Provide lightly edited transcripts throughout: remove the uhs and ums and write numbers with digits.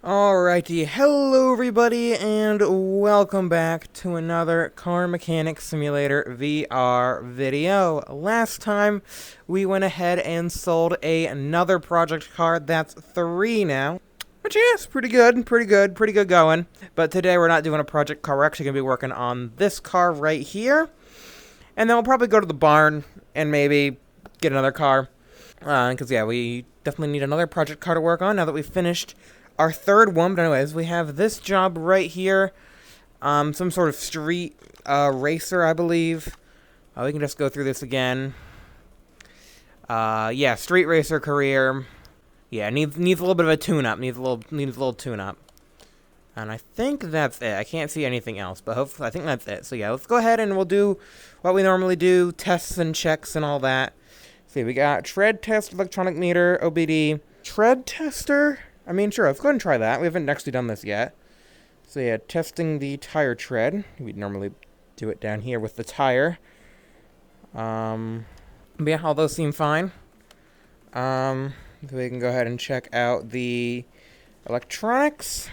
Alrighty, hello everybody, and welcome back to another Car Mechanic Simulator VR video. Last time, we went ahead and sold another project car. That's 3 now. Which is pretty good going. But today we're not doing a project car, we're actually going to be working on this car right here. And then we'll probably go to the barn and maybe get another car. Because yeah, we definitely need another project car to work on now that we've finished our third one. But anyways, we have this job right here. Some sort of street racer, I believe. We can just go through this again. Yeah, street racer career. Yeah, needs a little bit of a tune-up. Needs a little tune-up. And I think that's it. I can't see anything else, but hopefully I think that's it. So yeah, let's go ahead and we'll do what we normally do, tests and checks and all that. See, we got tread test, electronic meter, OBD, tread tester. I mean, sure, let's go ahead and try that. We haven't actually done this yet. So yeah, testing the tire tread. We'd normally do it down here with the tire. But yeah, all those seem fine. So we can go ahead and check out the electronics.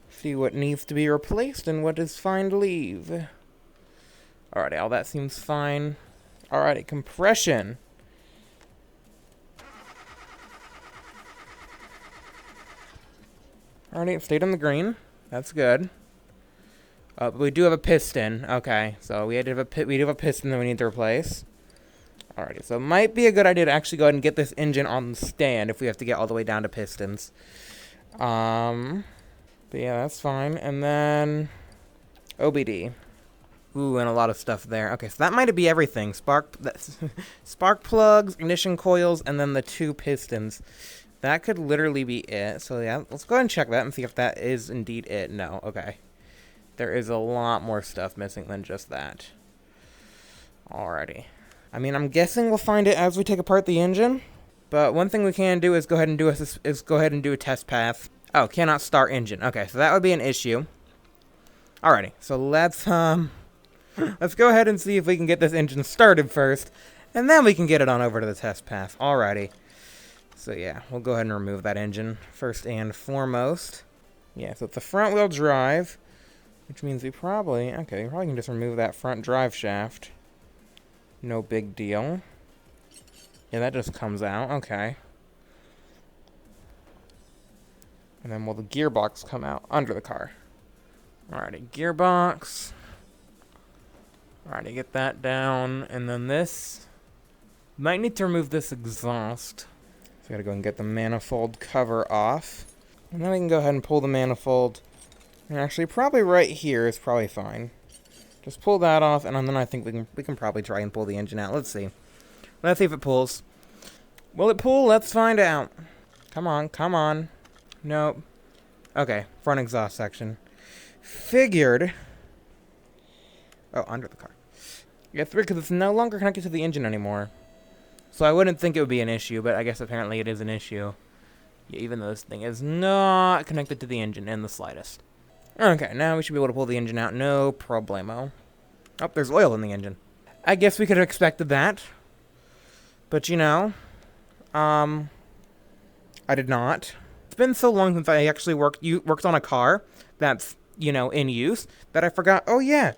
See what needs to be replaced and what is fine to leave. Alrighty, all that seems fine. Alrighty, compression. Alrighty, it stayed on the green. That's good. But we do have a piston. Okay, so we do have a piston that we need to replace. Alrighty, so it might be a good idea to actually go ahead and get this engine on the stand if we have to get all the way down to pistons. But yeah, that's fine. And then OBD. Ooh, and a lot of stuff there. Okay, so that might be everything. Spark plugs, ignition coils, and then the 2 pistons. That could literally be it. So yeah, let's go ahead and check that and see if that is indeed it. No, okay. There is a lot more stuff missing than just that. Alrighty. I mean, I'm guessing we'll find it as we take apart the engine. But one thing we can do is go ahead and do a test path. Oh, cannot start engine. Okay, so that would be an issue. Alrighty, so let's go ahead and see if we can get this engine started first, and then we can get it on over to the test path. Alrighty. So yeah, we'll go ahead and remove that engine first and foremost. Yeah, so it's a front wheel drive, which means we probably can just remove that front drive shaft. No big deal. Yeah, that just comes out. Okay. And then will the gearbox come out under the car? Alrighty, gearbox. Alrighty, get that down. And then this. Might need to remove this exhaust. So we gotta go and get the manifold cover off. And then we can go ahead and pull the manifold. And actually, probably right here is probably fine. Just pull that off, and then I think we can probably try and pull the engine out. Let's see. Let's see if it pulls. Will it pull? Let's find out. Come on, come on. Nope. Okay, front exhaust section. Figured. Oh, under the car. Yeah, it's weird because it's no longer connected to the engine anymore. So I wouldn't think it would be an issue, but I guess apparently it is an issue. Yeah, even though this thing is not connected to the engine in the slightest. Okay, now we should be able to pull the engine out. No problemo. Oh, there's oil in the engine. I guess we could have expected that. But, you know, I did not. It's been so long since I actually worked on a car that's, you know, in use, that I forgot, oh yeah,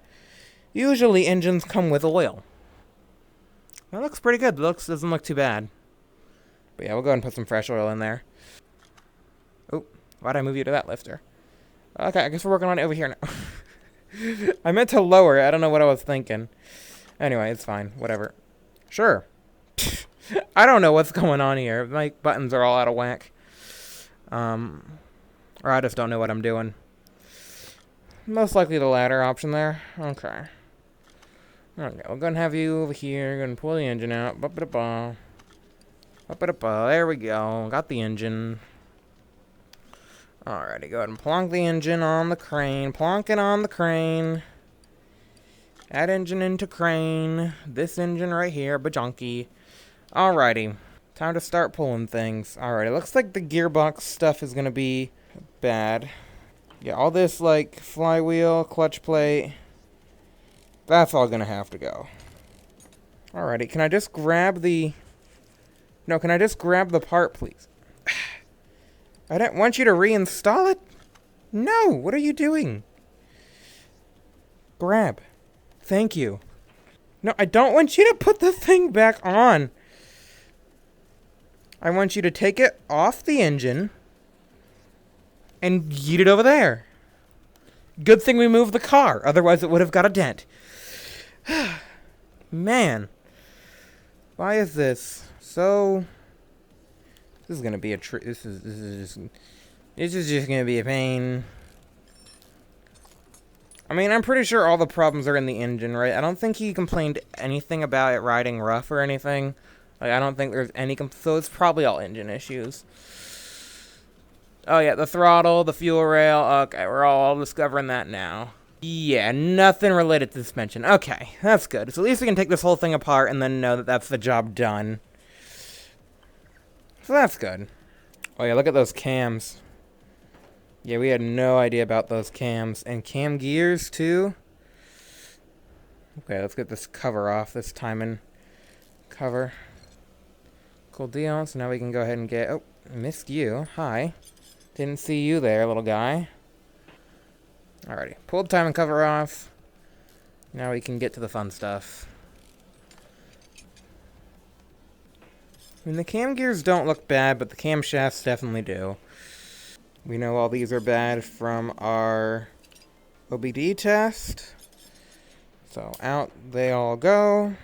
usually engines come with oil. That looks pretty good. Doesn't look too bad. But yeah, we'll go ahead and put some fresh oil in there. Oh, why'd I move you to that lifter? Okay, I guess we're working on it over here now. I meant to lower it. I don't know what I was thinking. Anyway, it's fine. Whatever. Sure. I don't know what's going on here. My buttons are all out of whack. Or I just don't know what I'm doing. Most likely the latter option there. Okay. Okay, we're going to have you over here. Going to pull the engine out. Ba-ba-da-ba. Ba-ba-da-ba. There we go. Got the engine. Alrighty, go ahead and plonk the engine on the crane. Plonk it on the crane. Add engine into crane. This engine right here. Bajonky. Alrighty. Time to start pulling things. Alrighty, looks like the gearbox stuff is going to be bad. Yeah, all this, like, flywheel, clutch plate, that's all going to have to go. Alrighty, can I just grab the... No, can I just grab the part, please? I don't want you to reinstall it. No, what are you doing? Grab. Thank you. No, I don't want you to put the thing back on. I want you to take it off the engine and yeet it over there. Good thing we moved the car, otherwise it would have got a dent. Man. Why is this so... This is gonna be a this is just gonna be a pain. I mean, I'm pretty sure all the problems are in the engine, right? I don't think he complained anything about it riding rough or anything. Like, I don't think there's any... So it's probably all engine issues. Oh, yeah, the throttle, the fuel rail. Okay, we're all discovering that now. Yeah, nothing related to suspension. Okay, that's good. So at least we can take this whole thing apart and then know that that's the job done. So that's good. Oh, yeah, look at those cams. Yeah, we had no idea about those cams. And cam gears, too. Okay, let's get this cover off, this timing cover. Cool deal. So now we can go ahead and get... Oh, missed you. Hi. Didn't see you there, little guy. Alrighty. Pulled timing cover off. Now we can get to the fun stuff. I mean, the cam gears don't look bad, but the camshafts definitely do. We know all these are bad from our OBD test. So out they all go.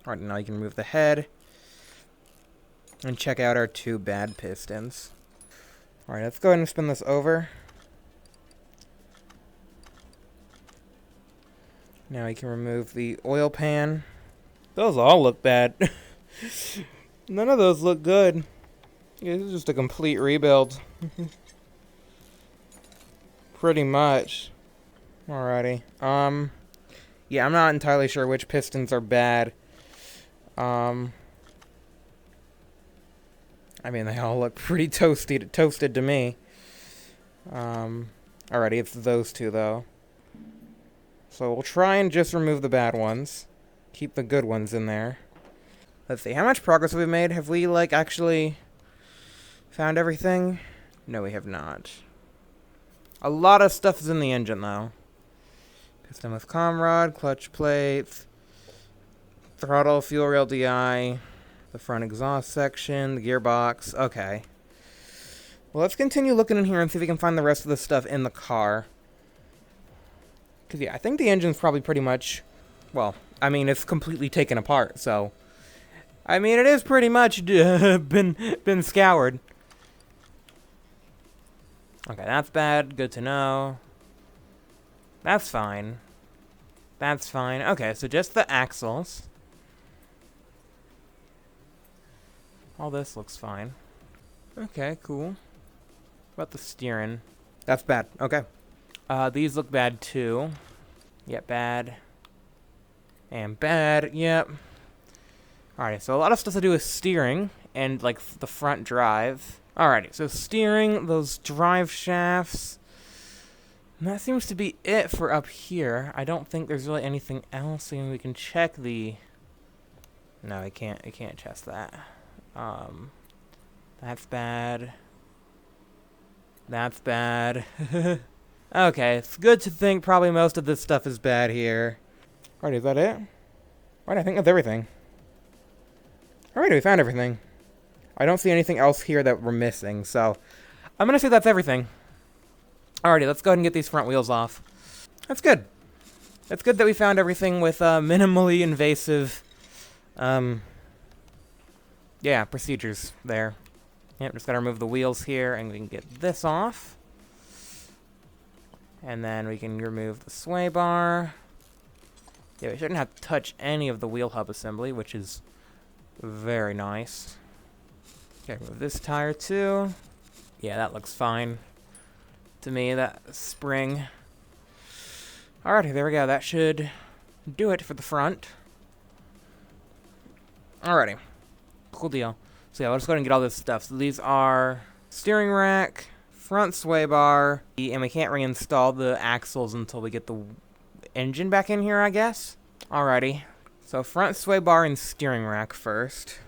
Alright, now you can move the head. And check out our 2 bad pistons. Alright, let's go ahead and spin this over. Now we can remove the oil pan. Those all look bad. None of those look good. This is just a complete rebuild. Pretty much. Alrighty. Yeah, I'm not entirely sure which pistons are bad. I mean, they all look pretty toasted to me. Alrighty, it's those 2, though. So we'll try and just remove the bad ones. Keep the good ones in there. Let's see, how much progress have we made? Have we, like, actually found everything? No, we have not. A lot of stuff is in the engine, though. Piston with comrod, clutch plates, throttle, fuel rail DI, the front exhaust section, the gearbox. Okay. Well, let's continue looking in here and see if we can find the rest of the stuff in the car. Because, yeah, I think the engine's probably pretty much... Well, I mean, it's completely taken apart, so... I mean, it is pretty much been scoured. Okay, that's bad. Good to know. That's fine. That's fine. Okay, so just the axles. All this looks fine. Okay, cool. What about the steering? That's bad. Okay. These look bad too. Yep, bad. And bad. Yep. Alright, so a lot of stuff to do with steering and, like, the front drive. Alrighty, so steering, those drive shafts. And that seems to be it for up here. I don't think there's really anything else. I mean, we can check the... No, I can't test that. That's bad. That's bad. Okay, it's good to think probably most of this stuff is bad here. Alright, is that it? Alright, I think that's everything. Alright, we found everything. I don't see anything else here that we're missing, so I'm gonna say that's everything. Alrighty, let's go ahead and get these front wheels off. That's good. It's good that we found everything with minimally invasive, yeah, procedures there. Yep, just gotta remove the wheels here, and we can get this off. And then we can remove the sway bar. Yeah, we shouldn't have to touch any of the wheel hub assembly, which is very nice. Okay, remove this tire too. Yeah, that looks fine to me, that spring. Alrighty, there we go. That should do it for the front. Alrighty. Cool deal. So yeah, let's go ahead and get all this stuff. So these are steering rack, front sway bar, and we can't reinstall the axles until we get the engine back in here, I guess. Alrighty. So front sway bar and steering rack first.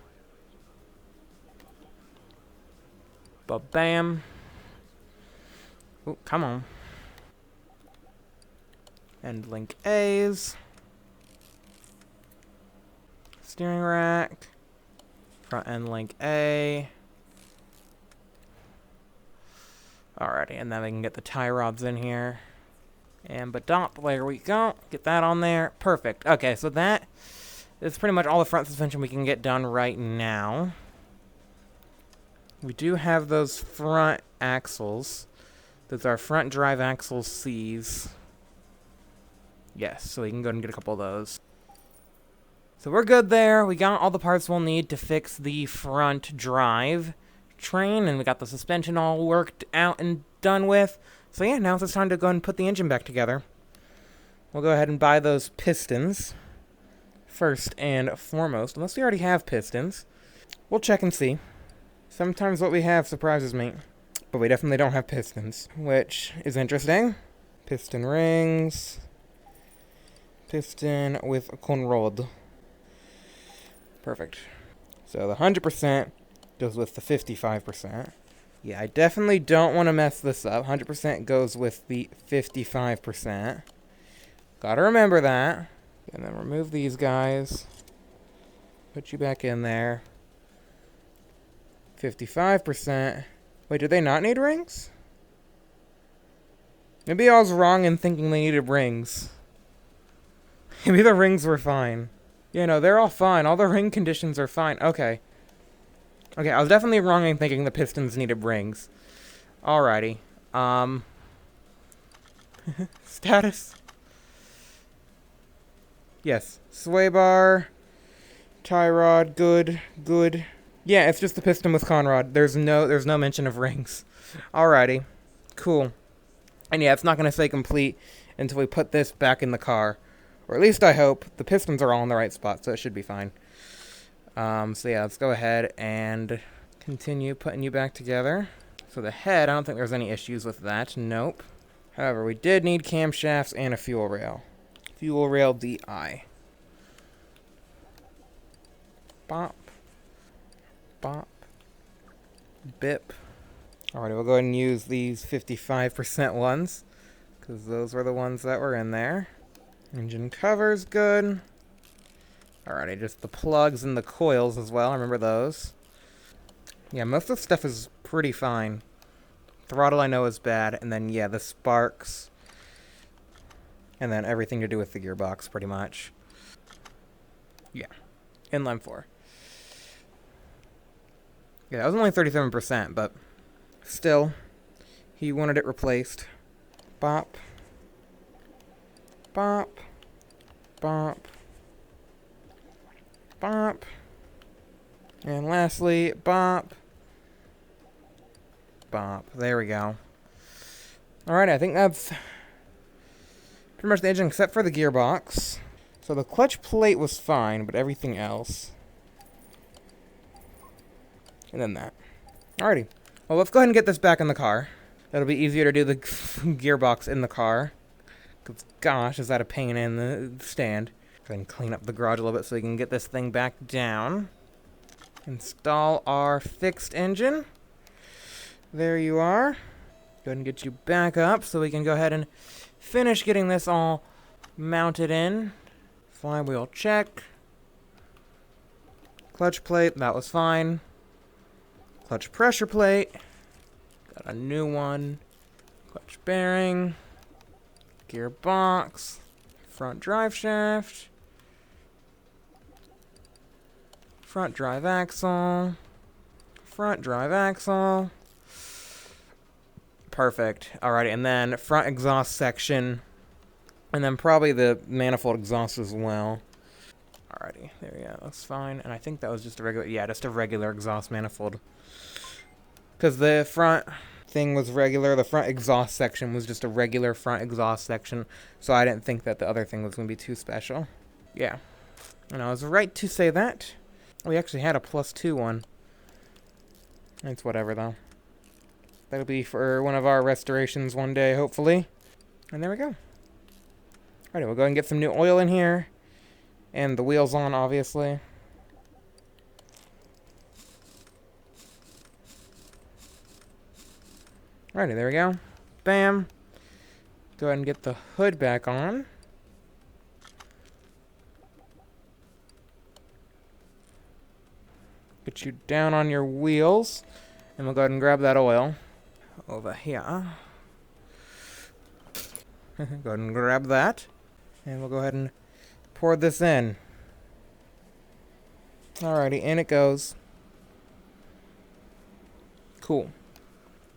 Ba-bam. Oh, come on. End link A's. Steering rack. Front end link A. Alrighty, and then we can get the tie rods in here. And badop, there we go. Get that on there. Perfect. Okay, so that is pretty much all the front suspension we can get done right now. We do have those front axles. Those are front drive axle C's. Yes, so we can go and get a couple of those. So we're good there. We got all the parts we'll need to fix the front drive train, and we got the suspension all worked out and done with. So yeah, now it's time to go and put the engine back together. We'll go ahead and buy those pistons first and foremost, unless we already have pistons. We'll check and see. Sometimes what we have surprises me, but we definitely don't have pistons, which is interesting. Piston rings. Piston with a conrod. Perfect. So the 100% goes with the 55%. Yeah, I definitely don't want to mess this up. 100% goes with the 55%. Gotta remember that. And then remove these guys. Put you back in there. 55%. Wait, do they not need rings? Maybe I was wrong in thinking they needed rings. Maybe the rings were fine. Yeah, no, they're all fine. All the ring conditions are fine. Okay. Okay, I was definitely wrong in thinking the pistons needed rings. Alrighty. Status. Yes. Sway bar. Tie rod. Good. Good. Yeah, it's just the piston with conrod. There's no mention of rings. Alrighty. Cool. And yeah, it's not going to say complete until we put this back in the car. Or at least I hope. The pistons are all in the right spot, so it should be fine. So yeah, let's go ahead and continue putting you back together. So the head, I don't think there's any issues with that. Nope. However, we did need camshafts and a fuel rail. Fuel rail DI. Bop. Bop. Bip. Alright, we'll go ahead and use these 55% ones, because those were the ones that were in there. Engine cover's good. Alrighty, just the plugs and the coils as well. I remember those. Yeah, most of the stuff is pretty fine. Throttle I know is bad, and then yeah, the sparks. And then everything to do with the gearbox, pretty much. Yeah, inline 4. Yeah, that was only 37%, but still, he wanted it replaced. Bop. Bop. Bop. Bop. And lastly, bop. Bop. There we go. Alright, I think that's pretty much the engine except for the gearbox. So the clutch plate was fine, but everything else. And then that. Alrighty. Well, let's go ahead and get this back in the car. It'll be easier to do the gearbox in the car. Because, gosh, is that a pain in the stand. Go ahead and clean up the garage a little bit so we can get this thing back down. Install our fixed engine. There you are. Go ahead and get you back up so we can go ahead and finish getting this all mounted in. Flywheel check. Clutch plate, that was fine. Clutch pressure plate. Got a new one. Clutch bearing. Gearbox. Front drive shaft. Front drive axle. Front drive axle. Perfect. Alrighty, and then front exhaust section. And then probably the manifold exhaust as well. Alrighty, there we go. That's fine. And I think that was just a regular, yeah, just a regular exhaust manifold. Because the front thing was regular. The front exhaust section was just a regular front exhaust section. So I didn't think that the other thing was going to be too special. Yeah. And I was right to say that. We actually had a +2 one. It's whatever, though. That'll be for one of our restorations one day, hopefully. And there we go. Alright, we'll go ahead and get some new oil in here. And the wheels on, obviously. Alrighty, there we go. Bam. Go ahead and get the hood back on. Get you down on your wheels. And we'll go ahead and grab that oil. Over here. Go ahead and grab that. And we'll go ahead and pour this in. Alrighty, in it goes. Cool.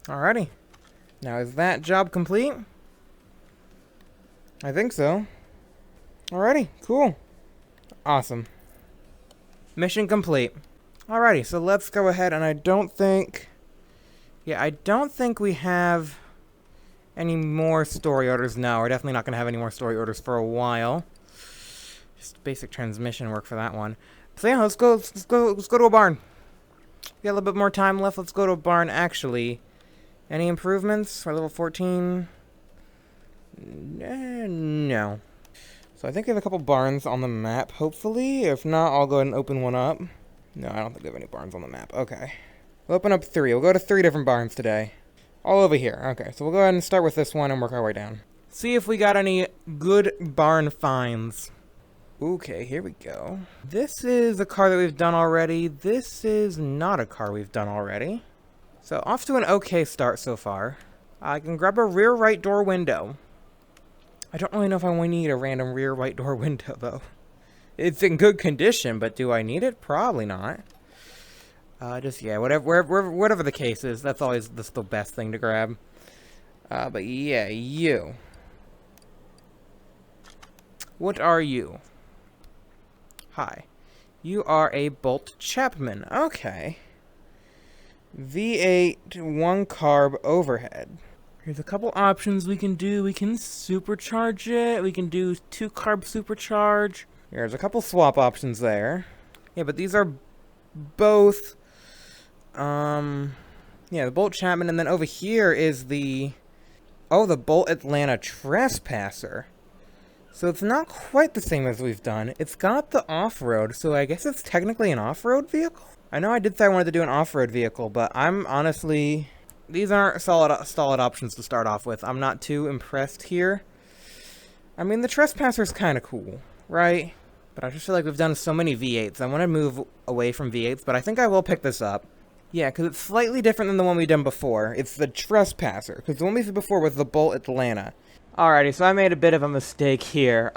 Alrighty. Now, is that job complete? I think so. Alrighty, cool. Awesome. Mission complete. Alrighty, so let's go ahead, and I don't think we have any more story orders. No, we're definitely not going to have any more story orders for a while. Just basic transmission work for that one. So yeah, let's go to a barn. We got a little bit more time left. Let's go to a barn. Actually, any improvements for level 14? No. So I think we have a couple barns on the map, hopefully. If not, I'll go ahead and open one up. No, I don't think we have any barns on the map. Okay. We'll open up 3. We'll go to 3 different barns today. All over here. Okay, so we'll go ahead and start with this one and work our way down. See if we got any good barn finds. Okay, here we go. This is a car that we've done already. This is not a car we've done already. So off to an okay start so far. I can grab a rear right door window. I don't really know if I need a random rear right door window, though. It's in good condition, but do I need it? Probably not. Yeah, whatever the case is, that's always the best thing to grab. But yeah, you. What are you? Hi. You are a Bolt Chapman. Okay. V8 1 carb overhead. Here's a couple options we can do. We can supercharge it. We can do 2 carb supercharge. There's a couple swap options there. Yeah, but these are both, yeah, the Bolt Chapman, and then over here is the Bolt Atlanta Trespasser. So it's not quite the same as we've done. It's got the off-road, so I guess it's technically an off-road vehicle? I know I did say I wanted to do an off-road vehicle, but I'm honestly... These aren't solid options to start off with. I'm not too impressed here. I mean, the Trespasser's kind of cool, right? But I just feel like we've done so many V8s. I want to move away from V8s, but I think I will pick this up. Yeah, because it's slightly different than the one we've done before. It's the Trespasser, because the one we did before was the Bolt Atlanta. Alrighty, so I made a bit of a mistake here.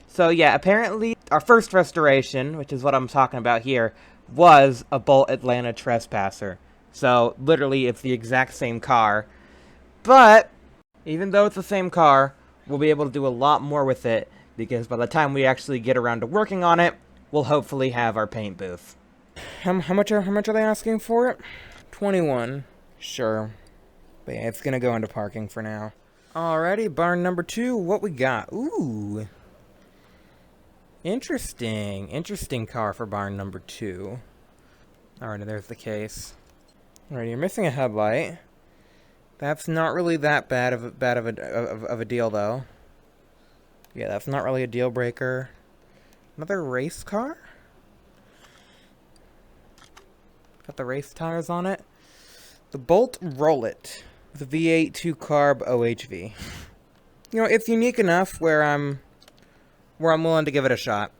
So yeah, apparently our first restoration, which is what I'm talking about here, was a Bolt Atlanta Trespasser. So literally it's the exact same car. But even though it's the same car, we'll be able to do a lot more with it, because by the time we actually get around to working on it, we'll hopefully have our paint booth. How much are they asking for it? 21. Sure. But yeah, it's gonna go into parking for now. Alrighty, barn number 2, what we got? Ooh. Interesting car for barn number 2. Alrighty, there's the case. Alrighty, you're missing a headlight. That's not really that bad of a deal, though. Yeah, that's not really a deal breaker. Another race car? Got the race tires on it. The Bolt Rollit. The V8 2 carb OHV. You know, it's unique enough where I'm willing to give it a shot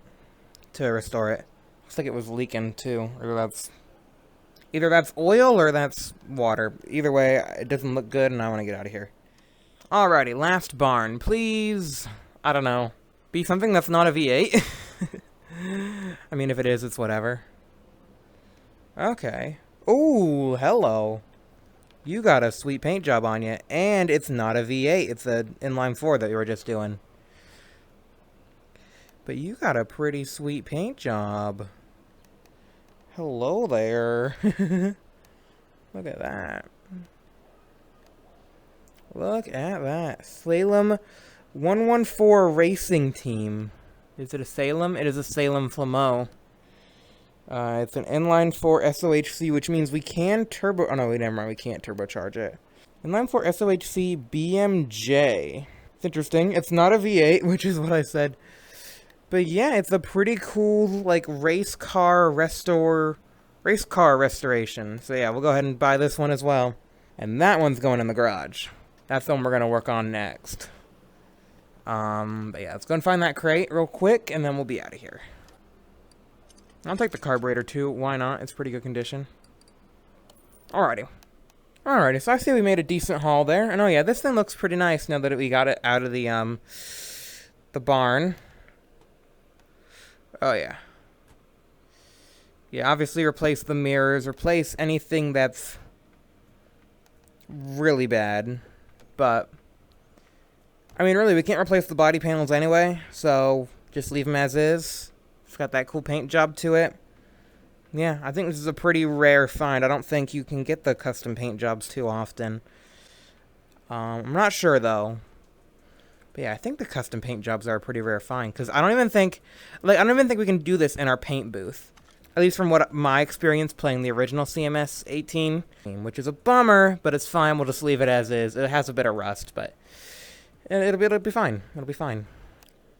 to restore it. Looks like it was leaking too, or either that's oil or that's water. Either way, it doesn't look good, and I want to get out of here. Alrighty, last barn, please. I don't know, be something that's not a V8. I mean, if it is, it's whatever. Okay. Ooh, hello. You got a sweet paint job on you, and it's not a V8. It's an inline 4 that you were just doing. But you got a pretty sweet paint job. Hello there. Look at that. Look at that. Salem 114 Racing Team. Is it a Salem? It is a Salem Flammeau. It's an inline 4 SOHC, which means we can turbo... Oh, no, never mind. We can't turbocharge it. Inline 4 SOHC BMJ. It's interesting. It's not a V8, which is what I said. But yeah, it's a pretty cool, like, race car restoration. So yeah, we'll go ahead and buy this one as well. And that one's going in the garage. That's the one we're going to work on next. But yeah, let's go and find that crate real quick, and then we'll be out of here. I'll take the carburetor too. Why not? It's pretty good condition. Alrighty. Alrighty, so I see we made a decent haul there. And oh yeah, this thing looks pretty nice now that we got it out of the barn. Oh yeah. Yeah, obviously replace the mirrors, replace anything that's really bad. But, I mean, really, we can't replace the body panels anyway, so just leave them as is. It's got that cool paint job to it. Yeah, I think this is a pretty rare find. I don't think you can get the custom paint jobs too often. I'm not sure, though. But yeah, I think the custom paint jobs are a pretty rare find, because I don't even think we can do this in our paint booth. At least from what my experience playing the original CMS 18, which is a bummer, but it's fine. We'll just leave it as is. It has a bit of rust, but it'll be fine. It'll be fine.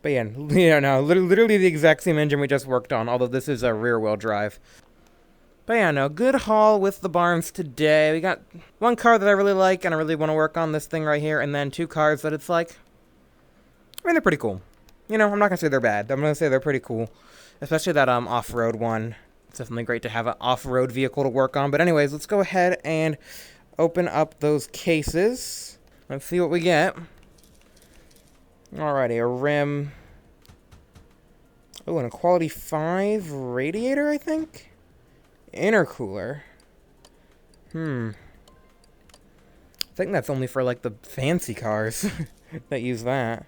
But yeah, no, literally the exact same engine we just worked on, although this is a rear-wheel drive. But yeah, no, good haul with the barns today. We got one car that I really like, and I really want to work on this thing right here, and then 2 cars that it's like, I mean, they're pretty cool. You know, I'm not going to say they're bad. I'm going to say they're pretty cool, especially that off-road one. It's definitely great to have an off-road vehicle to work on. But anyways, let's go ahead and open up those cases. Let's see what we get. Alrighty, a rim. Oh, and a quality 5 radiator, I think? Intercooler. I think that's only for, like, the fancy cars that use that.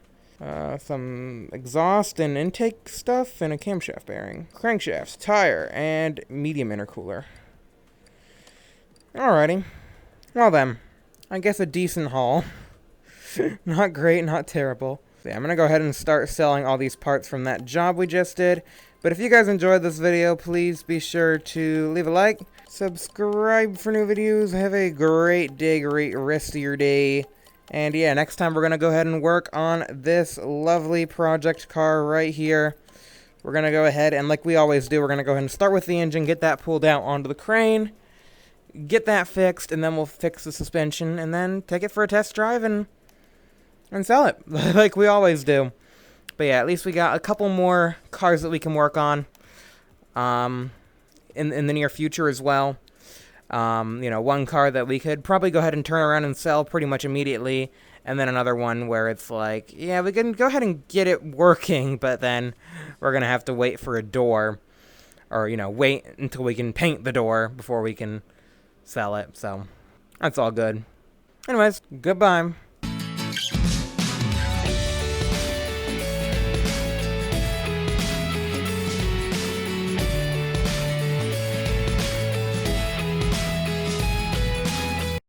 Some exhaust and intake stuff, and a camshaft bearing. Crankshafts, tire, and medium intercooler. Alrighty. Well then, I guess a decent haul. Not great, not terrible. So yeah, I'm gonna go ahead and start selling all these parts from that job we just did. But if you guys enjoyed this video, please be sure to leave a like, subscribe for new videos. Have a great day, great rest of your day. And yeah, next time we're going to go ahead and work on this lovely project car right here. We're going to go ahead and, like we always do, we're going to go ahead and start with the engine, get that pulled out onto the crane, get that fixed, and then we'll fix the suspension, and then take it for a test drive and sell it, like we always do. But yeah, at least we got a couple more cars that we can work on in the near future as well. You know, one car that we could probably go ahead and turn around and sell pretty much immediately, and then another one where it's like, yeah, we can go ahead and get it working, but then we're going to have to wait for a door, or, you know, wait until we can paint the door before we can sell it, so that's all good. Anyways, goodbye.